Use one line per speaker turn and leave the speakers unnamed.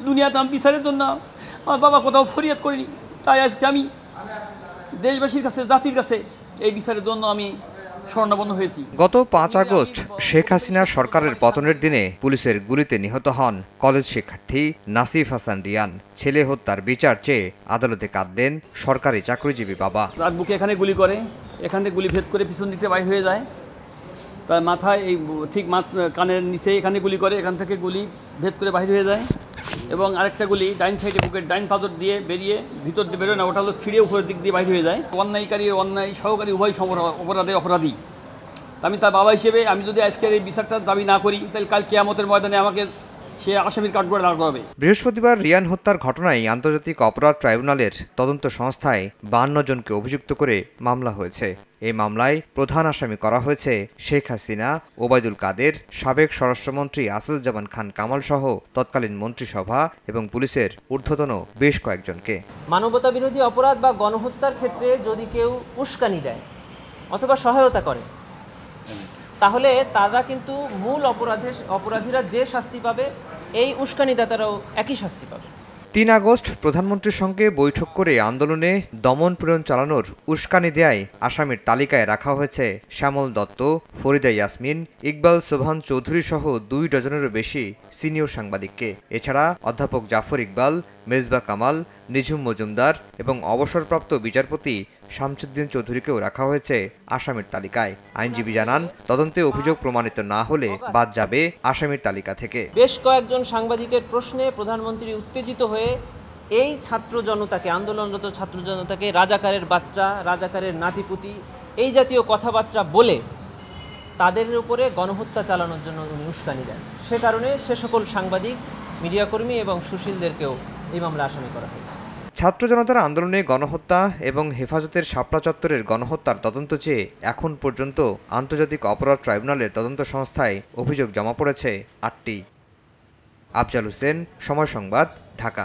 দুনিয়াতে আমি বিচারের জন্য আমার বাবা কোথাও ফরিয়াদ করিনি, তাই আজকে আমি দেশবাসীর কাছে, জাতির কাছে এই বিচারের জন্য আমি শরণাপন্ন হয়েছি।
গত 5 আগস্ট শেখ হাসিনার সরকারের পতনের দিনে পুলিশের গুলিতে নিহত হন কলেজ শিক্ষার্থী নাসিফ হাসান রিয়ান। ছেলে হত্যার বিচার চেয়ে আদালতে কাঁদলেন সরকারি চাকরিজীবী বাবা।
তার বুকে এখানে গুলি করে, এখান থেকে গুলি ভেদ করে পিছন দিকে বাইর হয়ে যায়, তার মাথায় এই ঠিক কানের নিচে এখানে গুলি করে, এখান থেকে গুলি ভেদ করে বাইর হয়ে যায়, এবং আরেকটা গুলি ডাইন সাইডে বুকের ডাইন পাঁজর দিয়ে বেরিয়ে ভিতর দিয়ে বেরোয় না, ওটা হলো ছিঁড়ে উপরের দিক দিয়ে বাইর হয়ে যায়। অন্যায়কারী অন্যায় সহকারী উভয় অপরাধী। আমি তার বাবা হিসেবে আমি যদি আজকের এই বিচারটার দাবি না করি, তাহলে কাল কিয়ামতের ময়দানে আমাকে সে আসামির কাঠগড়ায় দাঁড় করাবে।
বৃহস্পতিবার রিয়ান হত্যার ঘটনায় আন্তর্জাতিক অপরাধ ট্রাইব্যুনালের তদন্ত সংস্থায় 52 জনকে অভিযুক্ত করে মামলা হয়েছে। এই মামলায় প্রধান আসামি করা হয়েছে শেখ হাসিনা, ওবায়দুল কাদের, সাবেক স্বরাষ্ট্রমন্ত্রী আসাদুজ্জামান খান কামাল সহ তৎকালীন মন্ত্রিসভা এবং পুলিশের ঊর্ধ্বতন বেশ কয়েকজনকে।
মানবতা বিরোধী অপরাধ বা গণহত্যার ক্ষেত্রে যদি কেউ উস্কানি দেয় অথবা সহায়তা করে, তাহলে তারা কিন্তু মূল অপরাধীরা যে শাস্তি পাবে, এই উস্কানিদাতারাও একই শাস্তি পাবে।
3 আগস্ট প্রধানমন্ত্রীর সঙ্গে বৈঠক করে আন্দোলনে দমন পীড়ন চালানোর উস্কানি দেয়ায় আসামির তালিকায় রাখা হয়েছে শ্যামল দত্ত, ফরিদা ইয়াসমিন, ইকবাল সোবহান চৌধুরী সহ 2 ডজনেরও বেশি সিনিয়র সাংবাদিককে। এছাড়া অধ্যাপক জাফর ইকবাল, মেজবা কামাল, নিঝুম মজুমদার এবং অবসরপ্রাপ্ত বিচারপতি শামসুদ্দিন চৌধুরীকেও রাখা হয়েছে আসামির তালিকায়। আইনজীবী জানান, তদন্তে অভিযোগ প্রমাণিত না হলে বাদ যাবে আসামির তালিকা থেকে।
বেশ কয়েকজন সাংবাদিকের প্রশ্নে প্রধানমন্ত্রী উত্তেজিত হয়ে এই ছাত্র জনতাকে, আন্দোলনরত ছাত্র জনতাকে রাজাকারের বাচ্চা, রাজাকারের নাতিপুতি এই জাতীয় কথাবার্তা বলে তাদের উপরে গণহত্যা চালানোর জন্য উনি উস্কানি দেন। সে কারণে সে সকল সাংবাদিক, মিডিয়াকর্মী এবং সুশীলদেরকেও এই মামলা আসামি করা হয়েছে।
ছাত্র জনতার আন্দোলনে গণহত্যা এবং হেফাজতের শাপলা চত্বরের গণহত্যার তদন্ত চেয়ে এখন পর্যন্ত আন্তর্জাতিক অপরাধ ট্রাইব্যুনালের তদন্ত সংস্থায় অভিযোগ জমা পড়েছে 8টি। আফজাল হোসেন, সময় সংবাদ, ঢাকা।